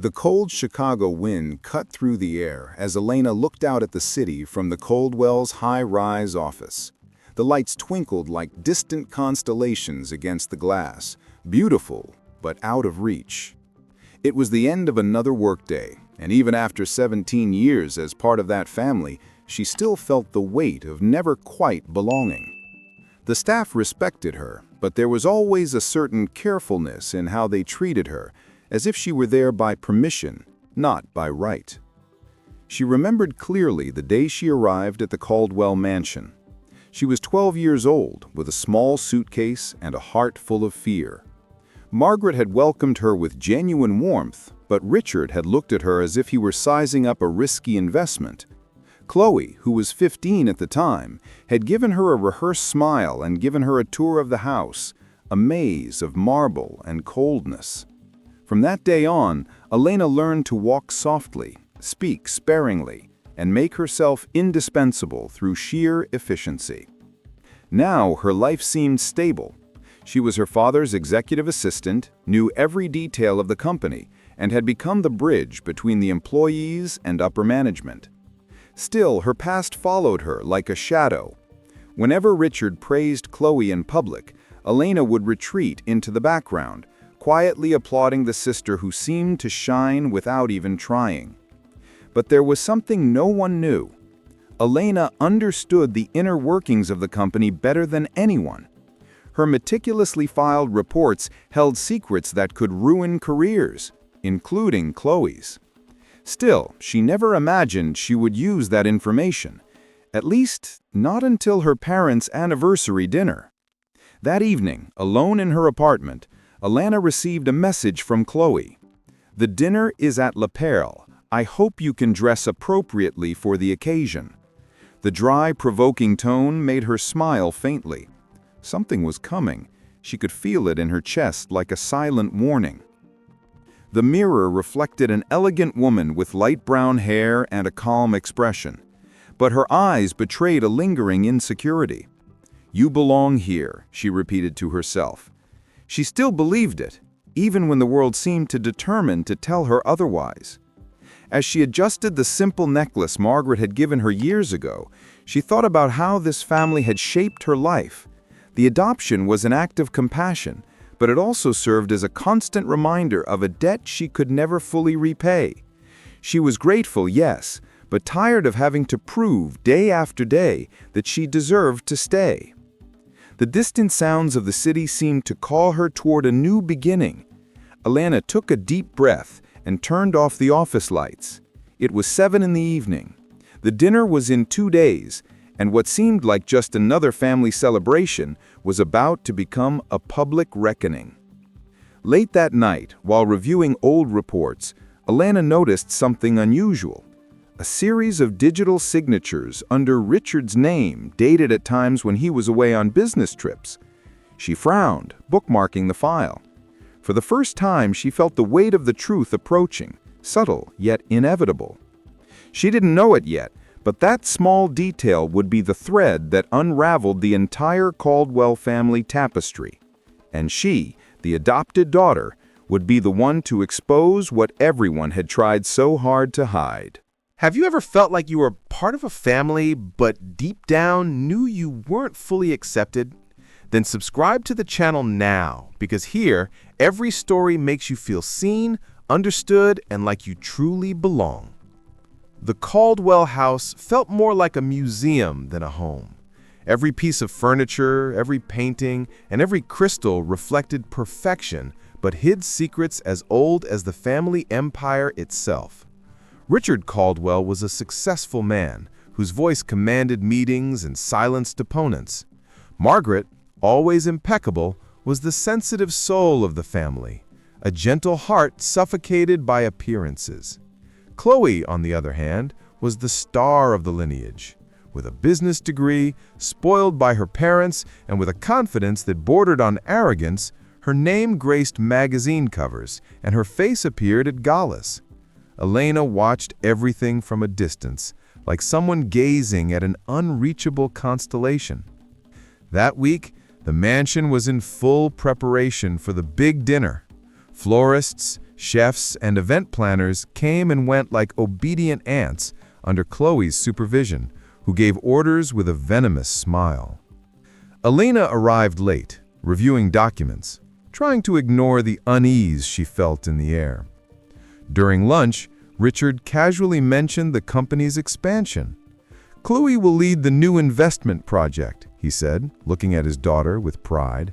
The cold Chicago wind cut through the air as Elena looked out at the city from the Caldwell's high-rise office. The lights twinkled like distant constellations against the glass, beautiful but out of reach. It was the end of another workday, and even after 17 years as part of that family, she still felt the weight of never quite belonging. The staff respected her, but there was always a certain carefulness in how they treated her, as if she were there by permission, not by right. She remembered clearly the day she arrived at the Caldwell mansion. She was 12 years old, with a small suitcase and a heart full of fear. Margaret had welcomed her with genuine warmth, but Richard had looked at her as if he were sizing up a risky investment. Chloe, who was 15 at the time, had given her a rehearsed smile and given her a tour of the house, a maze of marble and coldness. From that day on, Elena learned to walk softly, speak sparingly, and make herself indispensable through sheer efficiency. Now her life seemed stable. She was her father's executive assistant, knew every detail of the company, and had become the bridge between the employees and upper management. Still, her past followed her like a shadow. Whenever Richard praised Chloe in public, Elena would retreat into the background, quietly applauding the sister who seemed to shine without even trying. But there was something no one knew. Elena understood the inner workings of the company better than anyone. Her meticulously filed reports held secrets that could ruin careers, including Chloe's. Still, she never imagined she would use that information, at least not until her parents' anniversary dinner. That evening, alone in her apartment, Elena received a message from Chloe. "The dinner is at La Perle. I hope you can dress appropriately for the occasion." The dry, provoking tone made her smile faintly. Something was coming. She could feel it in her chest like a silent warning. The mirror reflected an elegant woman with light brown hair and a calm expression, but her eyes betrayed a lingering insecurity. "You belong here," she repeated to herself. She still believed it, even when the world seemed to determine to tell her otherwise. As she adjusted the simple necklace Margaret had given her years ago, she thought about how this family had shaped her life. The adoption was an act of compassion, but it also served as a constant reminder of a debt she could never fully repay. She was grateful, yes, but tired of having to prove day after day that she deserved to stay. The distant sounds of the city seemed to call her toward a new beginning. Elena took a deep breath and turned off the office lights. It was 7 in the evening. The dinner was in 2 days, and what seemed like just another family celebration was about to become a public reckoning. Late that night, while reviewing old reports, Elena noticed something unusual. A series of digital signatures under Richard's name dated at times when he was away on business trips. She frowned, bookmarking the file. For the first time, she felt the weight of the truth approaching, subtle yet inevitable. She didn't know it yet, but that small detail would be the thread that unraveled the entire Caldwell family tapestry. And she, the adopted daughter, would be the one to expose what everyone had tried so hard to hide. Have you ever felt like you were part of a family, but deep down knew you weren't fully accepted? Then subscribe to the channel now, because here, every story makes you feel seen, understood, and like you truly belong. The Caldwell house felt more like a museum than a home. Every piece of furniture, every painting, and every crystal reflected perfection, but hid secrets as old as the family empire itself. Richard Caldwell was a successful man whose voice commanded meetings and silenced opponents. Margaret, always impeccable, was the sensitive soul of the family, a gentle heart suffocated by appearances. Chloe, on the other hand, was the star of the lineage. With a business degree, spoiled by her parents, and with a confidence that bordered on arrogance, her name graced magazine covers, and her face appeared at galas. Elena watched everything from a distance, like someone gazing at an unreachable constellation. That week, the mansion was in full preparation for the big dinner. Florists, Chefs and event planners came and went like obedient ants under Chloe's supervision, who gave orders with a venomous smile. Elena arrived late, reviewing documents, trying to ignore the unease she felt in the air. During lunch, Richard casually mentioned the company's expansion. "Chloe will lead the new investment project," he said, looking at his daughter with pride.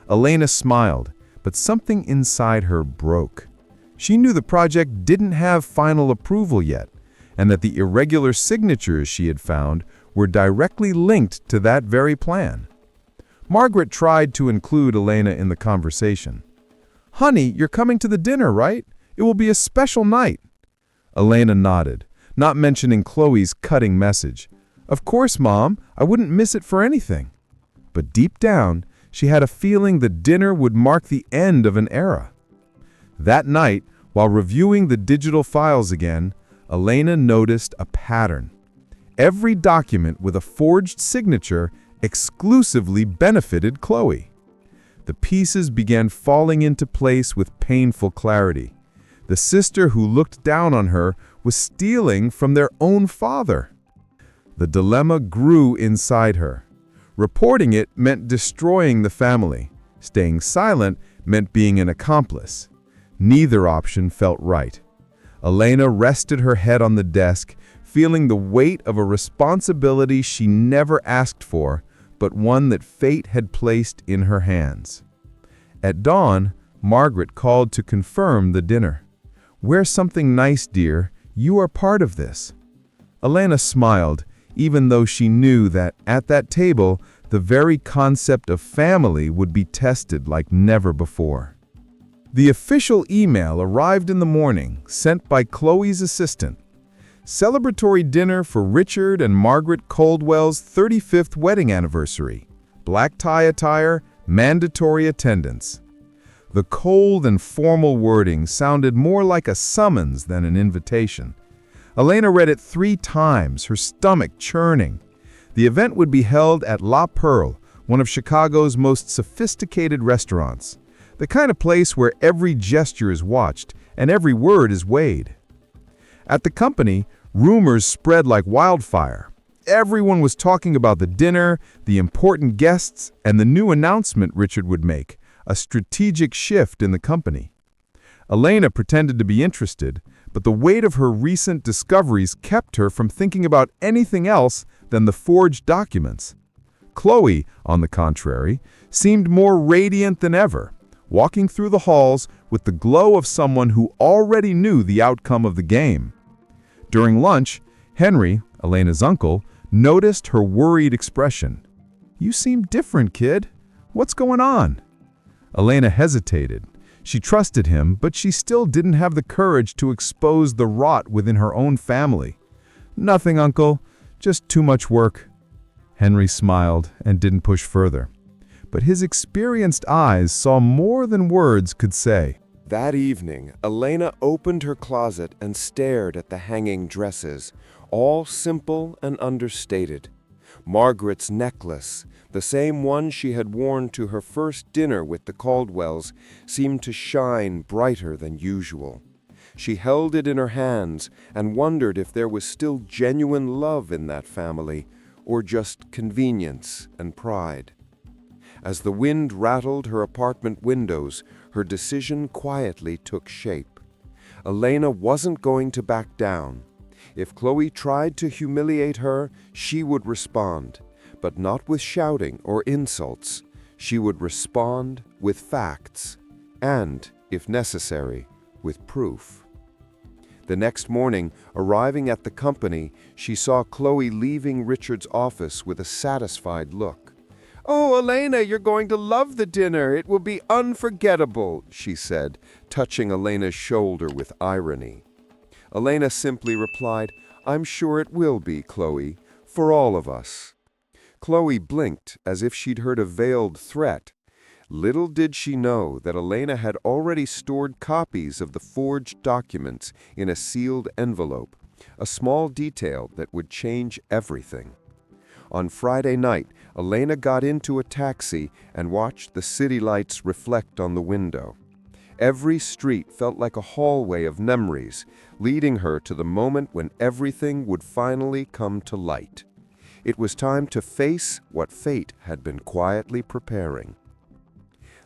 Elena smiled, but something inside her broke. She knew the project didn't have final approval yet, and that the irregular signatures she had found were directly linked to that very plan. Margaret tried to include Elena in the conversation. "Honey, you're coming to the dinner, right? It will be a special night." Elena nodded, not mentioning Chloe's cutting message. "Of course, Mom, I wouldn't miss it for anything." But deep down, she had a feeling the dinner would mark the end of an era. That night, while reviewing the digital files again, Elena noticed a pattern. Every document with a forged signature exclusively benefited Chloe. The pieces began falling into place with painful clarity. The sister who looked down on her was stealing from their own father. The dilemma grew inside her. Reporting it meant destroying the family. Staying silent meant being an accomplice. Neither option felt right. Elena rested her head on the desk, feeling the weight of a responsibility she never asked for, but one that fate had placed in her hands. At dawn, Margaret called to confirm the dinner. "Wear something nice, dear. You are part of this." Elena smiled, even though she knew that at that table, the very concept of family would be tested like never before. The official email arrived in the morning, sent by Chloe's assistant. Celebratory dinner for Richard and Margaret Caldwell's 35th wedding anniversary. Black tie attire, mandatory attendance. The cold and formal wording sounded more like a summons than an invitation. Elena read it 3 times, her stomach churning. The event would be held at La Perle, one of Chicago's most sophisticated restaurants. The kind of place where every gesture is watched and every word is weighed. At the company, rumors spread like wildfire. Everyone was talking about the dinner, the important guests, and the new announcement Richard would make, a strategic shift in the company. Elena pretended to be interested, but the weight of her recent discoveries kept her from thinking about anything else than the forged documents. Chloe, on the contrary, seemed more radiant than ever, walking through the halls with the glow of someone who already knew the outcome of the game. During lunch, Henry, Elena's uncle, noticed her worried expression. "You seem different, kid. What's going on?" Elena hesitated. She trusted him, but she still didn't have the courage to expose the rot within her own family. "Nothing, Uncle. Just too much work." Henry smiled and didn't push further. But his experienced eyes saw more than words could say. That evening, Elena opened her closet and stared at the hanging dresses, all simple and understated. Margaret's necklace, the same one she had worn to her first dinner with the Caldwells, seemed to shine brighter than usual. She held it in her hands and wondered if there was still genuine love in that family, or just convenience and pride. As the wind rattled her apartment windows, her decision quietly took shape. Elena wasn't going to back down. If Chloe tried to humiliate her, she would respond, but not with shouting or insults. She would respond with facts, and, if necessary, with proof. The next morning, arriving at the company, she saw Chloe leaving Richard's office with a satisfied look. "Oh, Elena, you're going to love the dinner. It will be unforgettable," she said, touching Elena's shoulder with irony. Elena simply replied, "I'm sure it will be, Chloe, for all of us." Chloe blinked as if she'd heard a veiled threat. Little did she know that Elena had already stored copies of the forged documents in a sealed envelope, a small detail that would change everything. On Friday night, Elena got into a taxi and watched the city lights reflect on the window. Every street felt like a hallway of memories, leading her to the moment when everything would finally come to light. It was time to face what fate had been quietly preparing.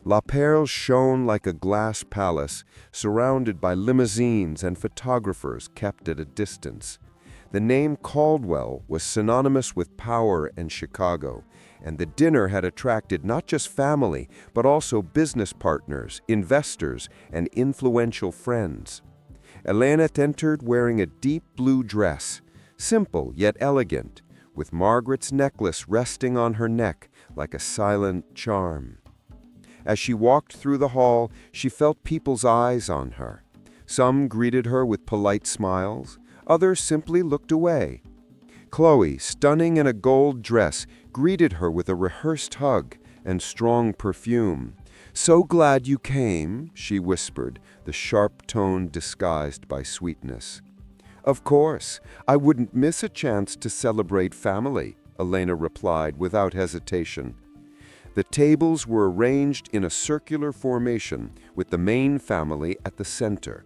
La Perle shone like a glass palace, surrounded by limousines and photographers kept at a distance. The name Caldwell was synonymous with power in Chicago, and the dinner had attracted not just family, but also business partners, investors, and influential friends. Elena entered wearing a deep blue dress, simple yet elegant, with Margaret's necklace resting on her neck like a silent charm. As she walked through the hall, she felt people's eyes on her. Some greeted her with polite smiles, others simply looked away. Chloe, stunning in a gold dress, greeted her with a rehearsed hug and strong perfume. "So glad you came," she whispered, the sharp tone disguised by sweetness. "Of course, I wouldn't miss a chance to celebrate family," Elena replied without hesitation. The tables were arranged in a circular formation, with the main family at the center.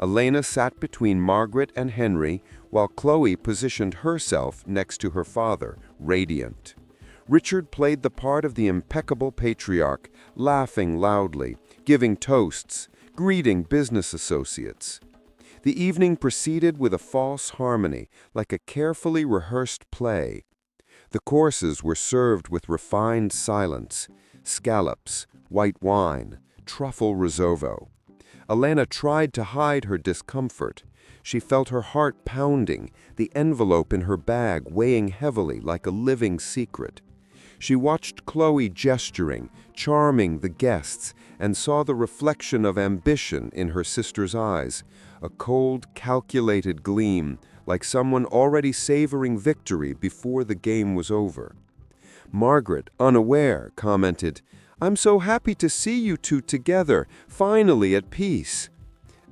Elena sat between Margaret and Henry, while Chloe positioned herself next to her father, radiant. Richard played the part of the impeccable patriarch, laughing loudly, giving toasts, greeting business associates. The evening proceeded with a false harmony, like a carefully rehearsed play. The courses were served with refined silence, scallops, white wine, truffle risotto. Elena tried to hide her discomfort. She felt her heart pounding, the envelope in her bag weighing heavily like a living secret. She watched Chloe gesturing, charming the guests, and saw the reflection of ambition in her sister's eyes, a cold, calculated gleam, like someone already savoring victory before the game was over. Margaret, unaware, commented, "I'm so happy to see you two together, finally at peace."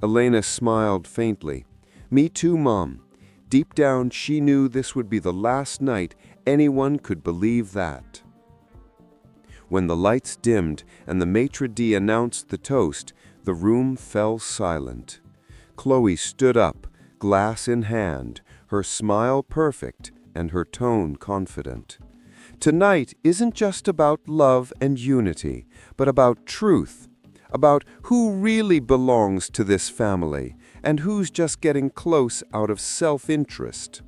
Elena smiled faintly. "Me too, Mom." Deep down, she knew this would be the last night anyone could believe that. When the lights dimmed and the maitre d' announced the toast, the room fell silent. Chloe stood up, glass in hand, her smile perfect and her tone confident. Tonight isn't just about love and unity, but about truth, about who really belongs to this family and who's just getting close out of self-interest.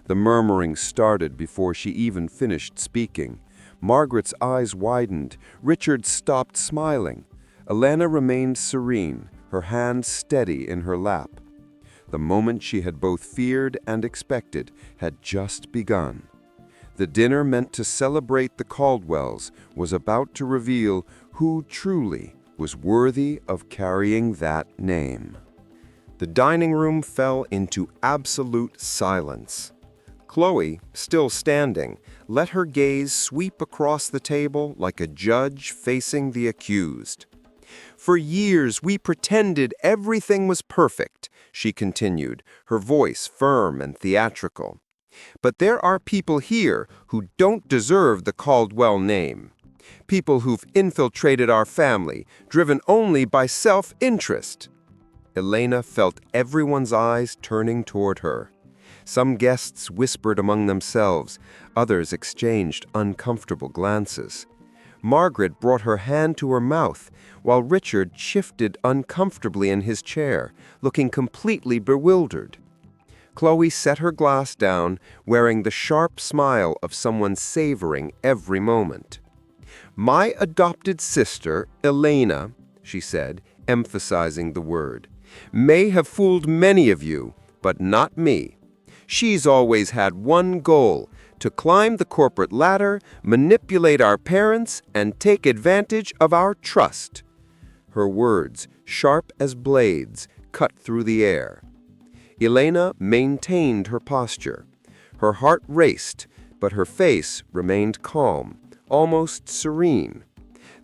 The murmuring started before she even finished speaking. Margaret's eyes widened. Richard stopped smiling. Elena remained serene, her hands steady in her lap. The moment she had both feared and expected had just begun. The dinner meant to celebrate the Caldwells was about to reveal who truly was worthy of carrying that name. The dining room fell into absolute silence. Chloe, still standing, let her gaze sweep across the table like a judge facing the accused. "For years we pretended everything was perfect," she continued, her voice firm and theatrical. "But there are people here who don't deserve the Caldwell name. People who've infiltrated our family, driven only by self-interest." Elena felt everyone's eyes turning toward her. Some guests whispered among themselves, others exchanged uncomfortable glances. Margaret brought her hand to her mouth, while Richard shifted uncomfortably in his chair, looking completely bewildered. Chloe set her glass down, wearing the sharp smile of someone savoring every moment. "My adopted sister, Elena," she said, emphasizing the word, "may have fooled many of you, but not me. She's always had one goal, to climb the corporate ladder, manipulate our parents, and take advantage of our trust." Her words, sharp as blades, cut through the air. Elena maintained her posture. Her heart raced, but her face remained calm, almost serene.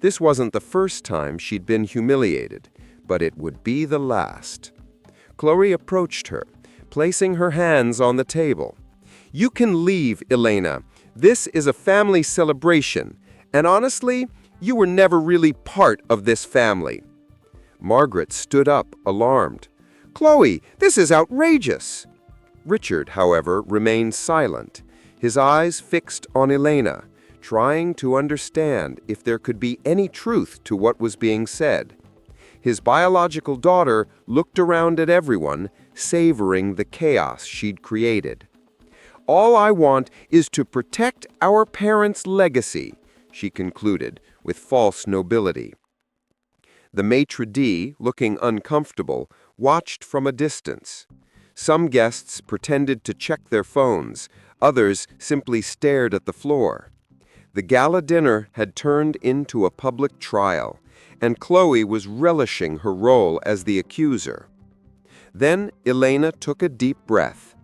This wasn't the first time she'd been humiliated, but it would be the last. Chloe approached her, placing her hands on the table. "You can leave, Elena. This is a family celebration, and honestly, you were never really part of this family." Margaret stood up, alarmed. "Chloe, this is outrageous!" Richard, however, remained silent, his eyes fixed on Elena, trying to understand if there could be any truth to what was being said. His biological daughter looked around at everyone, savoring the chaos she'd created. "All I want is to protect our parents' legacy," she concluded, with false nobility. The maitre d', looking uncomfortable, watched from a distance. Some guests pretended to check their phones, others simply stared at the floor. The gala dinner had turned into a public trial, and Chloe was relishing her role as the accuser. Then Elena took a deep breath.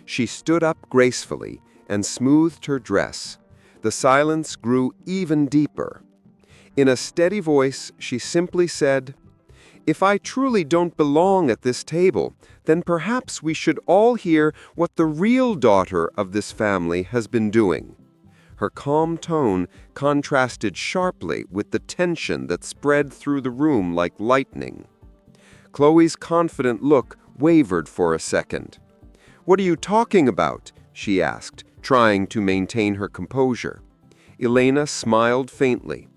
She stood up gracefully and smoothed her dress. The silence grew even deeper. In a steady voice, she simply said, "If I truly don't belong at this table, then perhaps we should all hear what the real daughter of this family has been doing." Her calm tone contrasted sharply with the tension that spread through the room like lightning. Chloe's confident look wavered for a second. "What are you talking about?" she asked, trying to maintain her composure. Elena smiled faintly.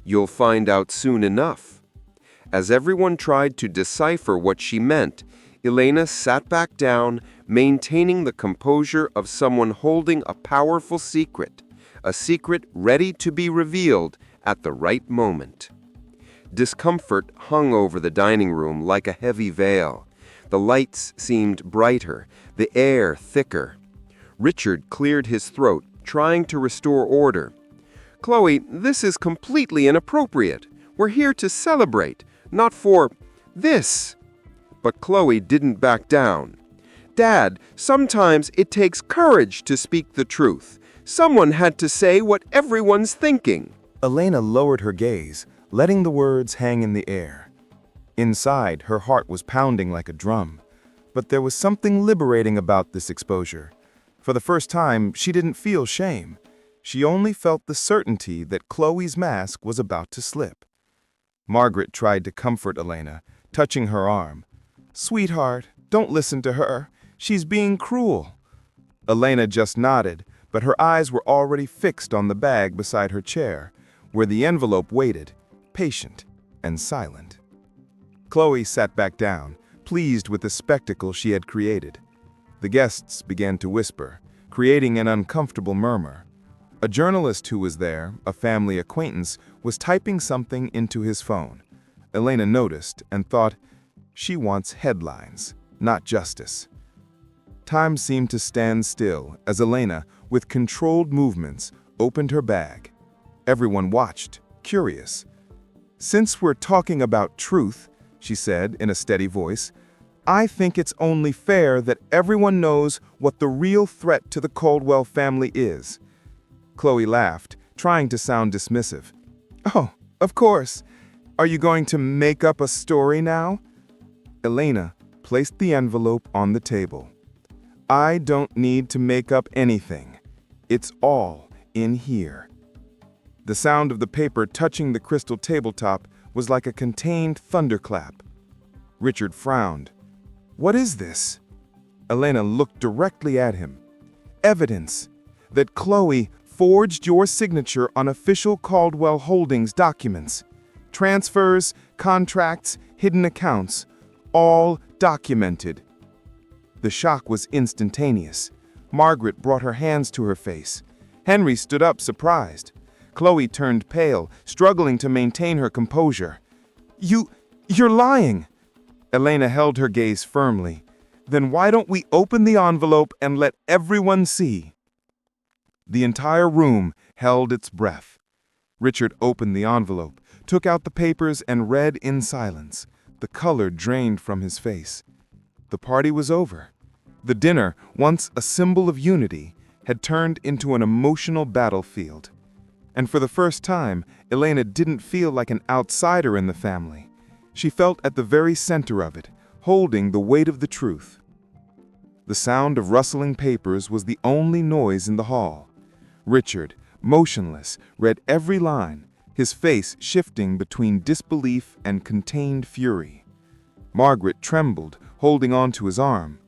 "You'll find out soon enough." As everyone tried to decipher what she meant, Elena sat back down, maintaining the composure of someone holding a powerful secret, a secret ready to be revealed at the right moment. Discomfort hung over the dining room like a heavy veil. The lights seemed brighter, the air thicker. Richard cleared his throat, trying to restore order. "Chloe, this is completely inappropriate. We're here to celebrate, not for this." But Chloe didn't back down. "Dad, sometimes it takes courage to speak the truth. Someone had to say what everyone's thinking." Elena lowered her gaze, letting the words hang in the air. Inside, her heart was pounding like a drum. But there was something liberating about this exposure. For the first time, she didn't feel shame. She only felt the certainty that Chloe's mask was about to slip. Margaret tried to comfort Elena, touching her arm. "Sweetheart, don't listen to her. She's being cruel." Elena just nodded, but her eyes were already fixed on the bag beside her chair, where the envelope waited, patient and silent. Chloe sat back down, pleased with the spectacle she had created. The guests began to whisper, creating an uncomfortable murmur. A journalist who was there, a family acquaintance, was typing something into his phone. Elena noticed and thought, she wants headlines, not justice. Time seemed to stand still as Elena, with controlled movements, opened her bag. Everyone watched, curious. "Since we're talking about truth," she said in a steady voice, "I think it's only fair that everyone knows what the real threat to the Caldwell family is." Chloe laughed, trying to sound dismissive. "Oh, of course. Are you going to make up a story now?" Elena placed the envelope on the table. "I don't need to make up anything. It's all in here." The sound of the paper touching the crystal tabletop was like a contained thunderclap. Richard frowned. "What is this?" Elena looked directly at him. "Evidence that Chloe forged your signature on official Caldwell Holdings documents. Transfers, contracts, hidden accounts, all documented." The shock was instantaneous. Margaret brought her hands to her face. Henry stood up, surprised. Chloe turned pale, struggling to maintain her composure. You're lying!" Elena held her gaze firmly. "Then why don't we open the envelope and let everyone see?" The entire room held its breath. Richard opened the envelope, took out the papers, and read in silence. The color drained from his face. The party was over. The dinner, once a symbol of unity, had turned into an emotional battlefield. And for the first time, Elena didn't feel like an outsider in the family. She felt at the very center of it, holding the weight of the truth. The sound of rustling papers was the only noise in the hall. Richard, motionless, read every line, his face shifting between disbelief and contained fury. Margaret trembled, holding on to his arm.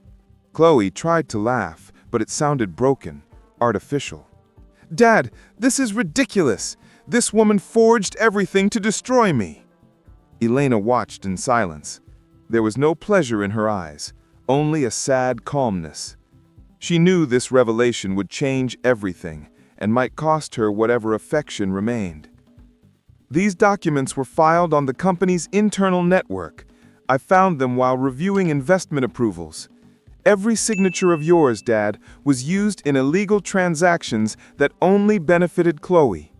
Chloe tried to laugh, but it sounded broken, artificial. "Dad, this is ridiculous! This woman forged everything to destroy me!" Elena watched in silence. There was no pleasure in her eyes, only a sad calmness. She knew this revelation would change everything and might cost her whatever affection remained. "These documents were filed on the company's internal network. I found them while reviewing investment approvals. Every signature of yours, Dad, was used in illegal transactions that only benefited Chloe."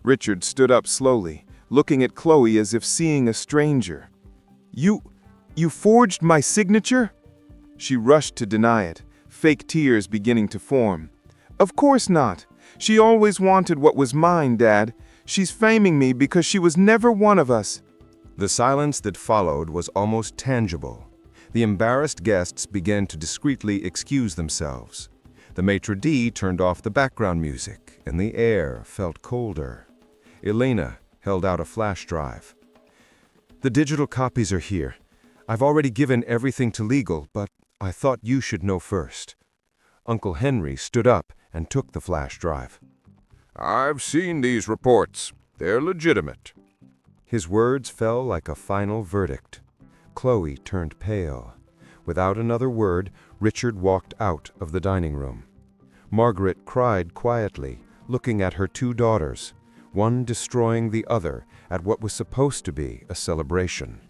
Richard stood up slowly, looking at Chloe as if seeing a stranger. You forged my signature?" She rushed to deny it, fake tears beginning to form. "Of course not. She always wanted what was mine, Dad. She's faming me because she was never one of us." The silence that followed was almost tangible. The embarrassed guests began to discreetly excuse themselves. The maitre d' turned off the background music, and the air felt colder. Elena held out a flash drive. "The digital copies are here. I've already given everything to legal, but I thought you should know first." Uncle Henry stood up and took the flash drive. "I've seen these reports. They're legitimate." His words fell like a final verdict. Chloe turned pale. Without another word, Richard walked out of the dining room. Margaret cried quietly, looking at her two daughters, one destroying the other at what was supposed to be a celebration.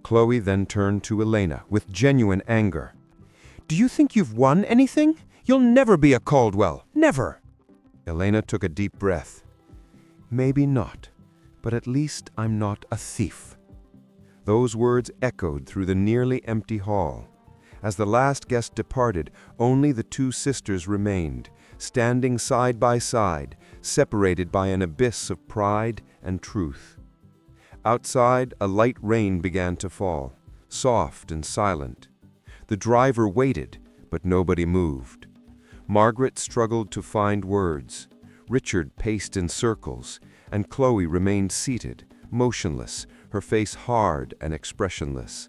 Chloe then turned to Elena with genuine anger. "Do you think you've won anything? You'll never be a Caldwell, never!" Elena took a deep breath. "Maybe not, but at least I'm not a thief." Those words echoed through the nearly empty hall. As the last guest departed, only the two sisters remained, standing side by side, separated by an abyss of pride and truth. Outside, a light rain began to fall, soft and silent. The driver waited, but nobody moved. Margaret struggled to find words. Richard paced in circles, and Chloe remained seated, motionless, her face hard and expressionless.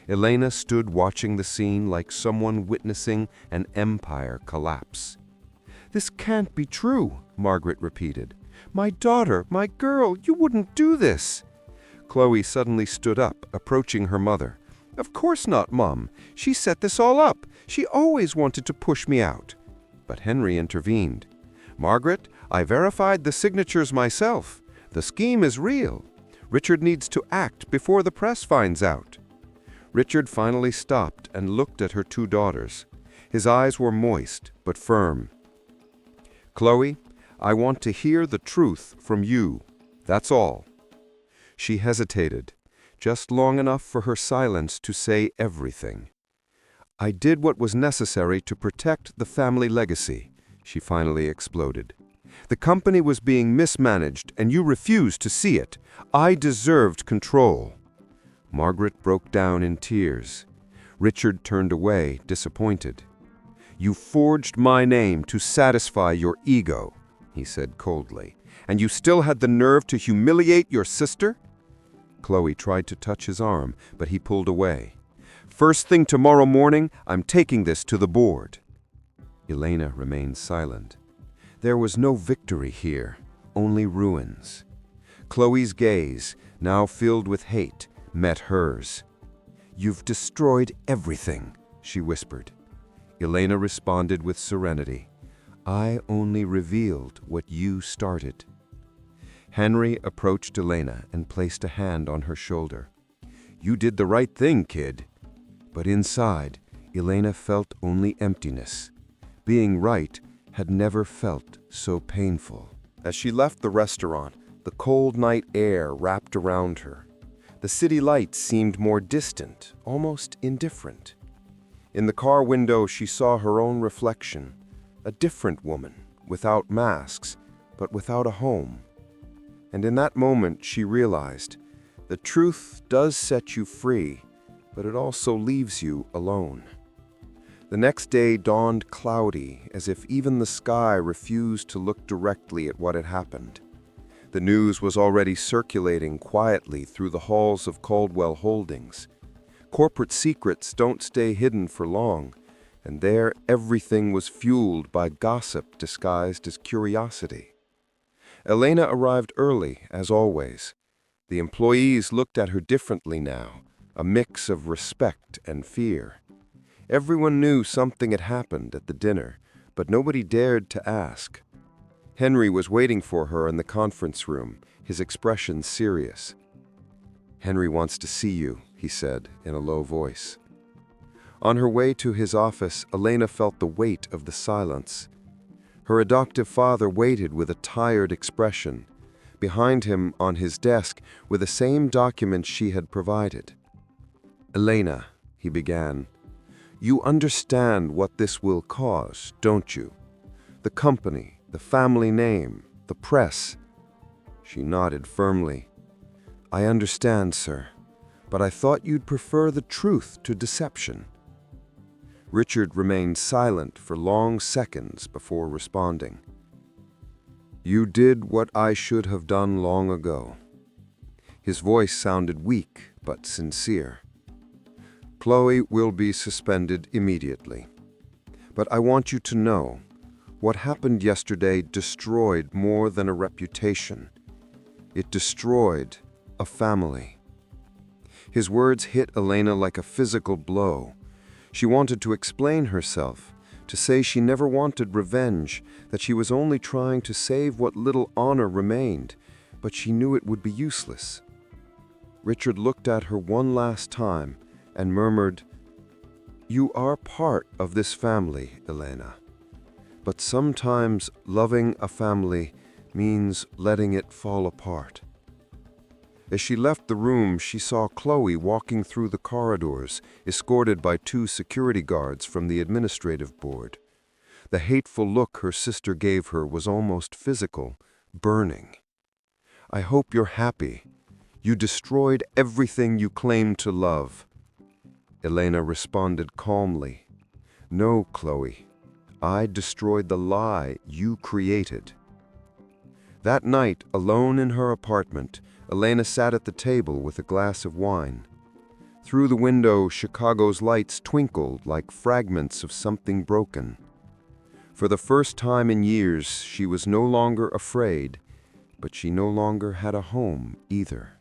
Elena stood watching the scene like someone witnessing an empire collapse. "This can't be true," Margaret repeated. "My daughter, my girl, you wouldn't do this." Chloe suddenly stood up, approaching her mother. "Of course not, Mom. She set this all up. She always wanted to push me out." But Henry intervened. "Margaret, I verified the signatures myself. The scheme is real. Richard needs to act before the press finds out." Richard finally stopped and looked at her two daughters. His eyes were moist, but firm. "Chloe, I want to hear the truth from you. That's all." She hesitated, just long enough for her silence to say everything. "I did what was necessary to protect the family legacy," she finally exploded. "The company was being mismanaged, and you refused to see it. I deserved control." Margaret broke down in tears. Richard turned away, disappointed. "You forged my name to satisfy your ego," he said coldly. "And you still had the nerve to humiliate your sister?" Chloe tried to touch his arm, but he pulled away. "First thing tomorrow morning, I'm taking this to the board." Elena remained silent. There was no victory here, only ruins. Chloe's gaze, now filled with hate, met hers. "You've destroyed everything," she whispered. Elena responded with serenity. "I only revealed what you started." Henry approached Elena and placed a hand on her shoulder. "You did the right thing, kid." But inside, Elena felt only emptiness. Being right had never felt so painful. As she left the restaurant, the cold night air wrapped around her. The city lights seemed more distant, almost indifferent. In the car window, she saw her own reflection, a different woman, without masks, but without a home. And in that moment, she realized, the truth does set you free, but it also leaves you alone. The next day dawned cloudy, as if even the sky refused to look directly at what had happened. The news was already circulating quietly through the halls of Caldwell Holdings. Corporate secrets don't stay hidden for long, and there everything was fueled by gossip disguised as curiosity. Elena arrived early, as always. The employees looked at her differently now, a mix of respect and fear. Everyone knew something had happened at the dinner, but nobody dared to ask. Henry was waiting for her in the conference room, his expression serious. "Henry wants to see you," he said in a low voice. On her way to his office, Elena felt the weight of the silence. Her adoptive father waited with a tired expression. Behind him, on his desk, were the same documents she had provided. "Elena," he began, "you understand what this will cause, don't you? The company, the family name, the press." She nodded firmly. "I understand, sir, but I thought you'd prefer the truth to deception." Richard remained silent for long seconds before responding. "You did what I should have done long ago." His voice sounded weak but sincere. "Chloe will be suspended immediately. But I want you to know, what happened yesterday destroyed more than a reputation. It destroyed a family." His words hit Elena like a physical blow. She wanted to explain herself, to say she never wanted revenge, that she was only trying to save what little honor remained, but she knew it would be useless. Richard looked at her one last time and murmured, "You are part of this family, Elena. But sometimes loving a family means letting it fall apart." As she left the room, she saw Chloe walking through the corridors, escorted by 2 security guards from the administrative board. The hateful look her sister gave her was almost physical, burning. "I hope you're happy. You destroyed everything you claimed to love." Elena responded calmly, "No, Chloe. I destroyed the lie you created." That night, alone in her apartment, Elena sat at the table with a glass of wine. Through the window, Chicago's lights twinkled like fragments of something broken. For the first time in years, she was no longer afraid, but she no longer had a home either.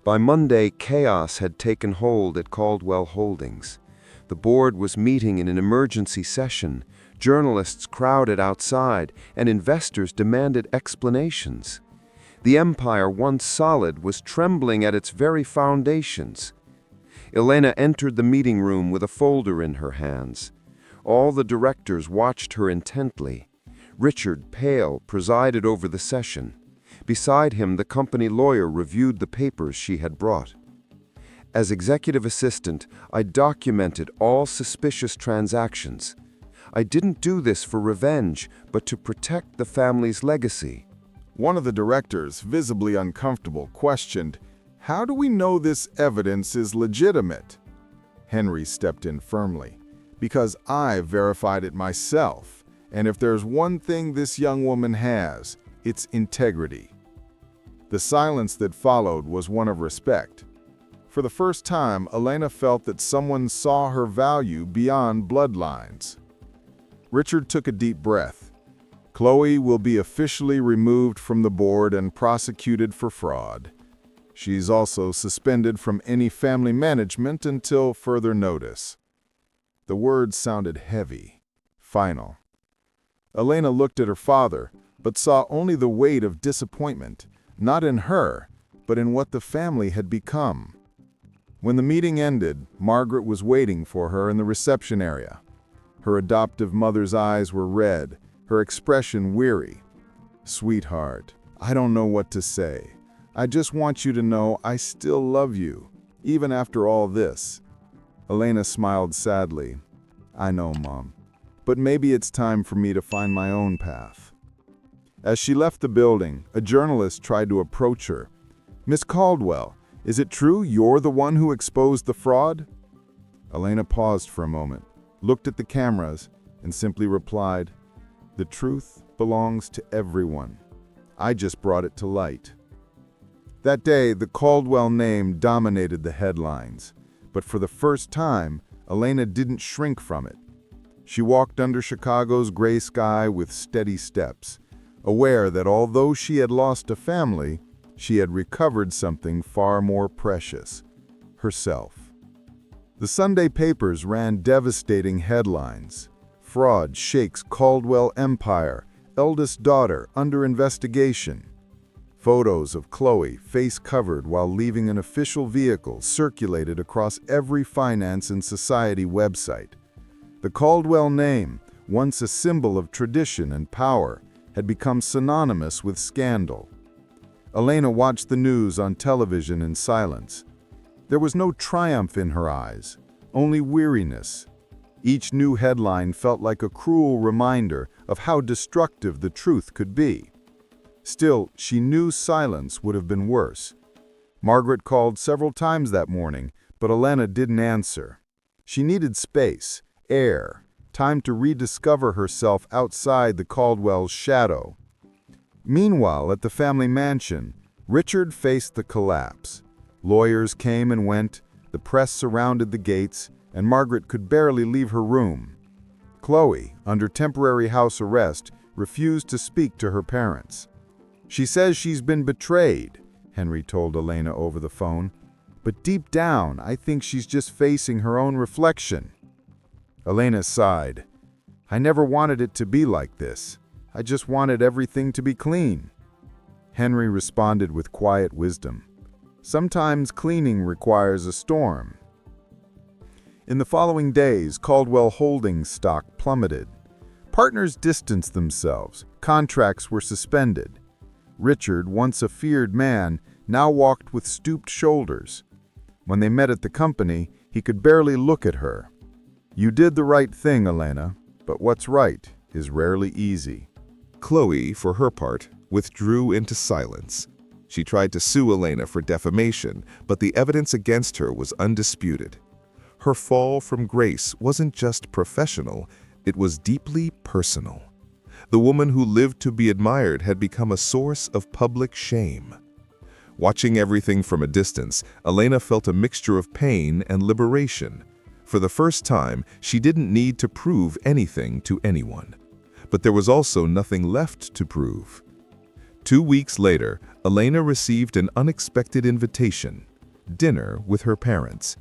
By Monday, chaos had taken hold at Caldwell Holdings. The board was meeting in an emergency session. Journalists crowded outside, and investors demanded explanations. The empire, once solid, was trembling at its very foundations. Elena entered the meeting room with a folder in her hands. All the directors watched her intently. Richard, pale, presided over the session. Beside him, the company lawyer reviewed the papers she had brought. "As executive assistant, I documented all suspicious transactions. I didn't do this for revenge, but to protect the family's legacy." One of the directors, visibly uncomfortable, questioned, "How do we know this evidence is legitimate?" Henry stepped in firmly, "Because I verified it myself, and if there's one thing this young woman has, it's integrity." The silence that followed was one of respect. For the first time, Elena felt that someone saw her value beyond bloodlines. Richard took a deep breath. "Chloe will be officially removed from the board and prosecuted for fraud. She's also suspended from any family management until further notice." The words sounded heavy, final. Elena looked at her father, but saw only the weight of disappointment, not in her, but in what the family had become. When the meeting ended, Margaret was waiting for her in the reception area. Her adoptive mother's eyes were red, her expression weary. "Sweetheart, I don't know what to say. I just want you to know I still love you, even after all this." Elena smiled sadly. "I know, Mom, but maybe it's time for me to find my own path." As she left the building, a journalist tried to approach her. "Miss Caldwell, is it true you're the one who exposed the fraud?" Elena paused for a moment, looked at the cameras, and simply replied, "The truth belongs to everyone. I just brought it to light." That day, the Caldwell name dominated the headlines. But for the first time, Elena didn't shrink from it. She walked under Chicago's gray sky with steady steps, aware that although she had lost a family, she had recovered something far more precious: herself. The Sunday papers ran devastating headlines. "Fraud shakes Caldwell empire, eldest daughter under investigation." Photos of Chloe, face covered while leaving an official vehicle, circulated across every finance and society website. The Caldwell name, once a symbol of tradition and power, had become synonymous with scandal. Elena watched the news on television in silence. There was no triumph in her eyes, only weariness. Each new headline felt like a cruel reminder of how destructive the truth could be. Still, she knew silence would have been worse. Margaret called several times that morning, but Elena didn't answer. She needed space, air, time to rediscover herself outside the Caldwell's shadow. Meanwhile, at the family mansion, Richard faced the collapse. Lawyers came and went, the press surrounded the gates, and Margaret could barely leave her room. Chloe, under temporary house arrest, refused to speak to her parents. "She says she's been betrayed," Henry told Elena over the phone. "But deep down, I think she's just facing her own reflection." Elena sighed. "I never wanted it to be like this. I just wanted everything to be clean." Henry responded with quiet wisdom. "Sometimes cleaning requires a storm." In the following days, Caldwell Holdings stock plummeted. Partners distanced themselves. Contracts were suspended. Richard, once a feared man, now walked with stooped shoulders. When they met at the company, he could barely look at her. "You did the right thing, Elena, but what's right is rarely easy." Chloe, for her part, withdrew into silence. She tried to sue Elena for defamation, but the evidence against her was undisputed. Her fall from grace wasn't just professional, it was deeply personal. The woman who lived to be admired had become a source of public shame. Watching everything from a distance, Elena felt a mixture of pain and liberation. For the first time, she didn't need to prove anything to anyone. But there was also nothing left to prove. 2 weeks later, Elena received an unexpected invitation: dinner with her parents.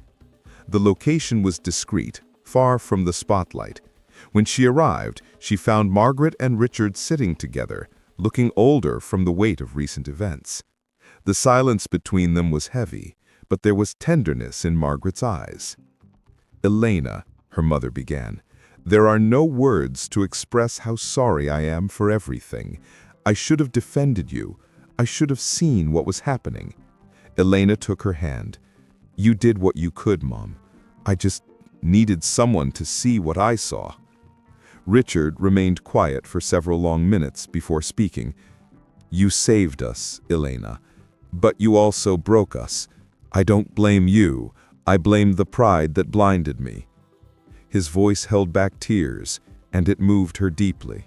The location was discreet, far from the spotlight. When she arrived, she found Margaret and Richard sitting together, looking older from the weight of recent events. The silence between them was heavy, but there was tenderness in Margaret's eyes. "Elena," her mother began, "there are no words to express how sorry I am for everything. I should have defended you. I should have seen what was happening." Elena took her hand. "You did what you could, Mom. I just needed someone to see what I saw." Richard remained quiet for several long minutes before speaking. "You saved us, Elena, but you also broke us. I don't blame you. I blame the pride that blinded me." His voice held back tears, and it moved her deeply.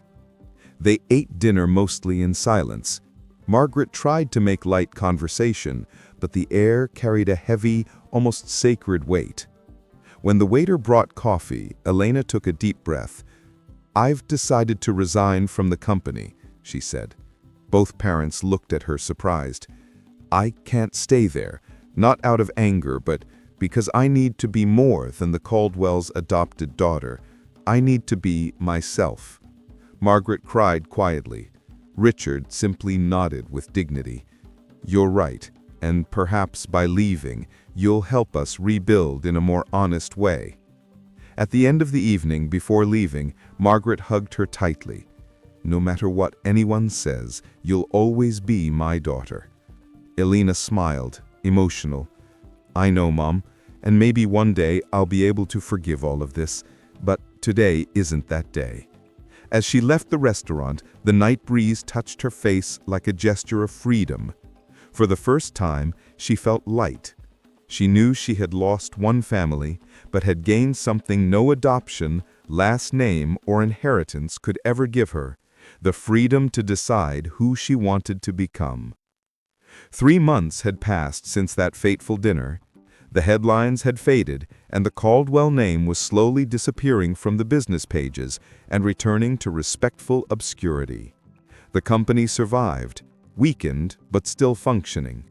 They ate dinner mostly in silence. Margaret tried to make light conversation, but the air carried a heavy, almost sacred weight. When the waiter brought coffee, Elena took a deep breath. "I've decided to resign from the company," she said. Both parents looked at her surprised. "I can't stay there, not out of anger, but because I need to be more than the Caldwell's adopted daughter. I need to be myself." Margaret cried quietly. Richard simply nodded with dignity. "You're right, and perhaps by leaving, you'll help us rebuild in a more honest way." At the end of the evening, before leaving, Margaret hugged her tightly. "No matter what anyone says, you'll always be my daughter." Elena smiled, emotional. "I know, Mom, and maybe one day I'll be able to forgive all of this, but today isn't that day." As she left the restaurant, the night breeze touched her face like a gesture of freedom. For the first time, she felt light. She knew she had lost one family, but had gained something no adoption, last name, or inheritance could ever give her: the freedom to decide who she wanted to become. 3 months had passed since that fateful dinner. The headlines had faded, and the Caldwell name was slowly disappearing from the business pages and returning to respectful obscurity. The company survived, weakened but still functioning.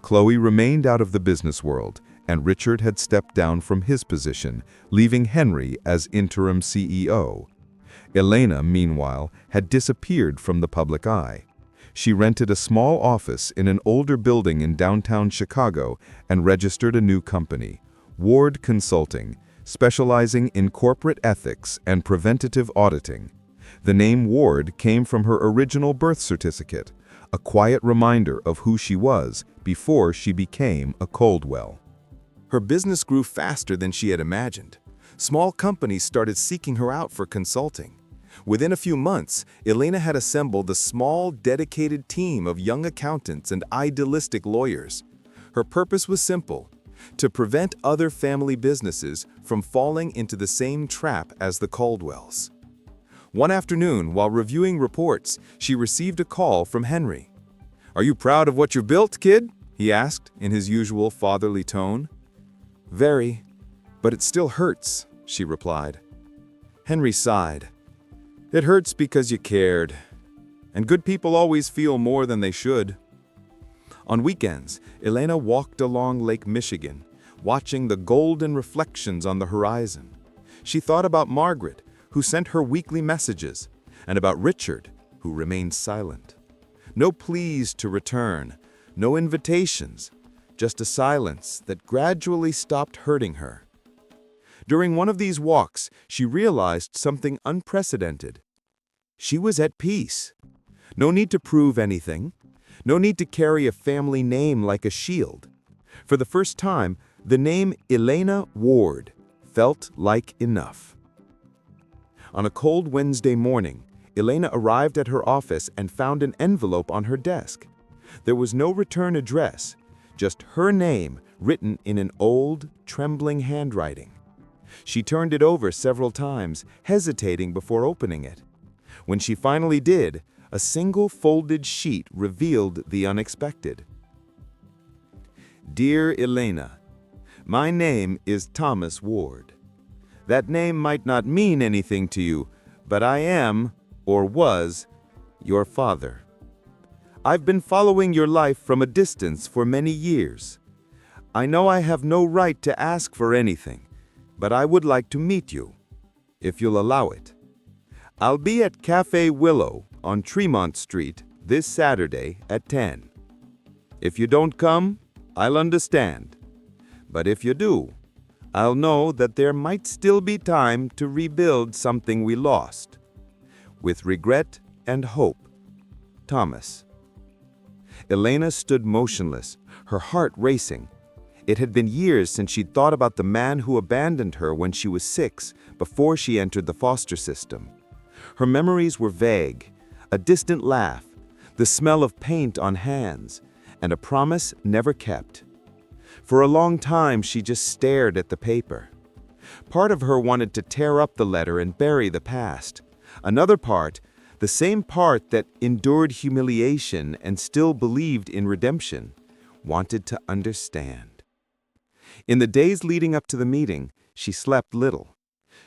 Chloe remained out of the business world, and Richard had stepped down from his position, leaving Henry as interim CEO. Elena, meanwhile, had disappeared from the public eye. She rented a small office in an older building in downtown Chicago and registered a new company, Ward Consulting, specializing in corporate ethics and preventative auditing. The name Ward came from her original birth certificate, a quiet reminder of who she was before she became a Caldwell. Her business grew faster than she had imagined. Small companies started seeking her out for consulting. Within a few months, Elena had assembled a small, dedicated team of young accountants and idealistic lawyers. Her purpose was simple: to prevent other family businesses from falling into the same trap as the Caldwells. One afternoon, while reviewing reports, she received a call from Henry. "Are you proud of what you built, kid?" he asked in his usual fatherly tone. "Very, but it still hurts," she replied. Henry sighed. "It hurts because you cared, and good people always feel more than they should." On weekends, Elena walked along Lake Michigan, watching the golden reflections on the horizon. She thought about Margaret, who sent her weekly messages, and about Richard, who remained silent. No pleas to return, no invitations, just a silence that gradually stopped hurting her. During one of these walks, she realized something unprecedented. She was at peace. No need to prove anything. No need to carry a family name like a shield. For the first time, the name Elena Ward felt like enough. On a cold Wednesday morning, Elena arrived at her office and found an envelope on her desk. There was no return address, just her name written in an old, trembling handwriting. She turned it over several times, hesitating before opening it. When she finally did, a single folded sheet revealed the unexpected. "Dear Elena, my name is Thomas Ward. That name might not mean anything to you, but I am, or was, your father. I've been following your life from a distance for many years. I know I have no right to ask for anything, but I would like to meet you, if you'll allow it. I'll be at Cafe Willow on Tremont Street this Saturday at 10. If you don't come, I'll understand. But if you do, I'll know that there might still be time to rebuild something we lost. With regret and hope, Thomas." Elena stood motionless, her heart racing. It had been years since she'd thought about the man who abandoned her when she was 6, before she entered the foster system. Her memories were vague, a distant laugh, the smell of paint on hands, and a promise never kept. For a long time, she just stared at the paper. Part of her wanted to tear up the letter and bury the past. Another part, the same part that endured humiliation and still believed in redemption, wanted to understand. In the days leading up to the meeting, she slept little.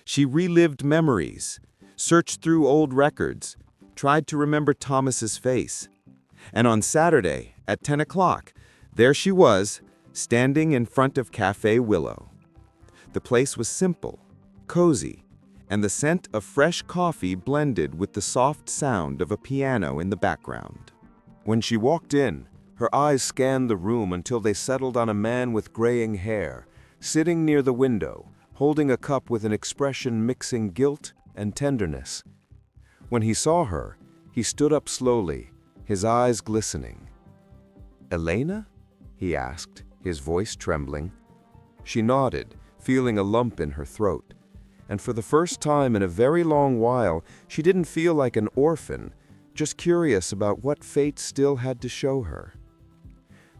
She relived memories, searched through old records, tried to remember Thomas's face. And on Saturday, at 10 o'clock, there she was, standing in front of Cafe Willow. The place was simple, cozy, and the scent of fresh coffee blended with the soft sound of a piano in the background. When she walked in, her eyes scanned the room until they settled on a man with graying hair, sitting near the window, holding a cup with an expression mixing guilt and tenderness. When he saw her, he stood up slowly, his eyes glistening. "Elena?" he asked, his voice trembling. She nodded, feeling a lump in her throat. And for the first time in a very long while, she didn't feel like an orphan, just curious about what fate still had to show her.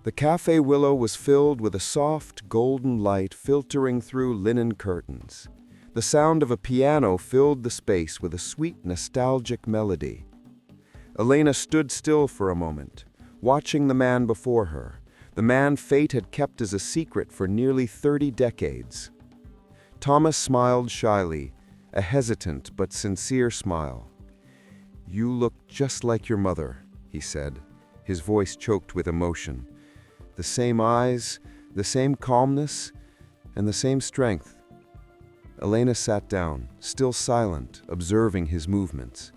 The Cafe Willow was filled with a soft, golden light filtering through linen curtains. The sound of a piano filled the space with a sweet, nostalgic melody. Elena stood still for a moment, watching the man before her, the man fate had kept as a secret for nearly 30 decades. Thomas smiled shyly, a hesitant but sincere smile. "You look just like your mother," he said, his voice choked with emotion. "The same eyes, the same calmness, and the same strength." Elena sat down, still silent, observing his movements.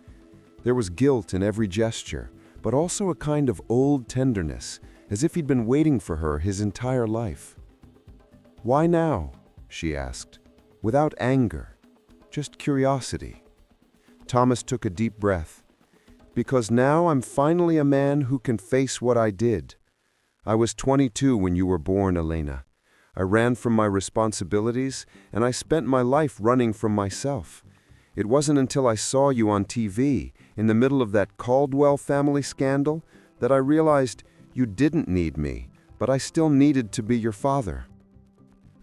There was guilt in every gesture, but also a kind of old tenderness, as if he'd been waiting for her his entire life. "Why now?" she asked, without anger, just curiosity. Thomas took a deep breath. "Because now I'm finally a man who can face what I did. I was 22 when you were born, Elena. I ran from my responsibilities, and I spent my life running from myself. It wasn't until I saw you on TV, in the middle of that Caldwell family scandal, that I realized you didn't need me, but I still needed to be your father."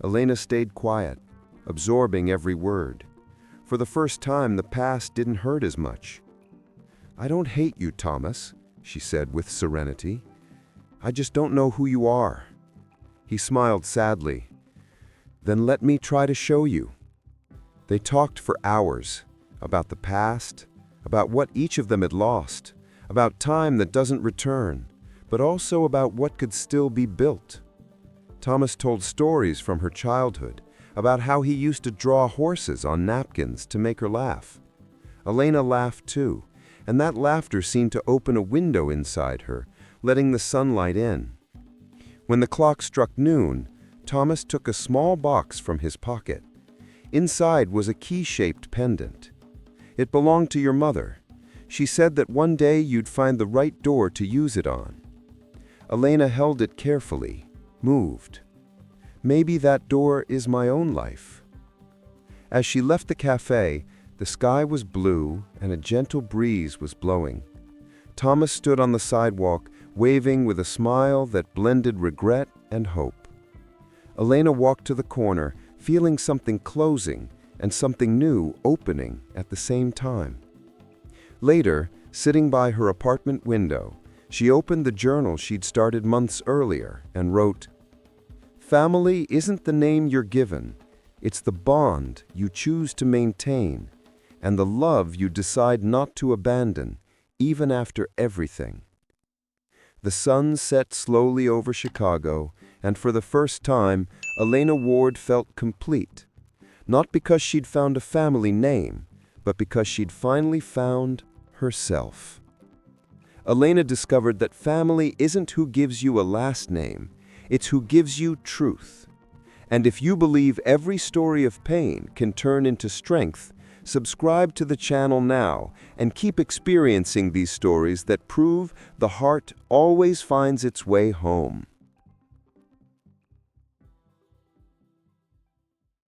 Elena stayed quiet, absorbing every word. For the first time, the past didn't hurt as much. "I don't hate you, Thomas," she said with serenity. "I just don't know who you are." He smiled sadly. "Then let me try to show you." They talked for hours, about the past, about what each of them had lost, about time that doesn't return, but also about what could still be built. Thomas told stories from her childhood, about how he used to draw horses on napkins to make her laugh. Elena laughed too, and that laughter seemed to open a window inside her, letting the sunlight in. When the clock struck noon, Thomas took a small box from his pocket. Inside was a key-shaped pendant. "It belonged to your mother. She said that one day you'd find the right door to use it on." Elena held it carefully, moved. "Maybe that door is my own life." As she left the cafe, the sky was blue and a gentle breeze was blowing. Thomas stood on the sidewalk, waving with a smile that blended regret and hope. Elena walked to the corner, feeling something closing and something new opening at the same time. Later, sitting by her apartment window, she opened the journal she'd started months earlier and wrote, "Family isn't the name you're given, it's the bond you choose to maintain and the love you decide not to abandon, even after everything." The sun set slowly over Chicago, and for the first time, Elena Ward felt complete. Not because she'd found a family name, but because she'd finally found herself. Elena discovered that family isn't who gives you a last name, it's who gives you truth. And if you believe every story of pain can turn into strength, subscribe to the channel now and keep experiencing these stories that prove the heart always finds its way home.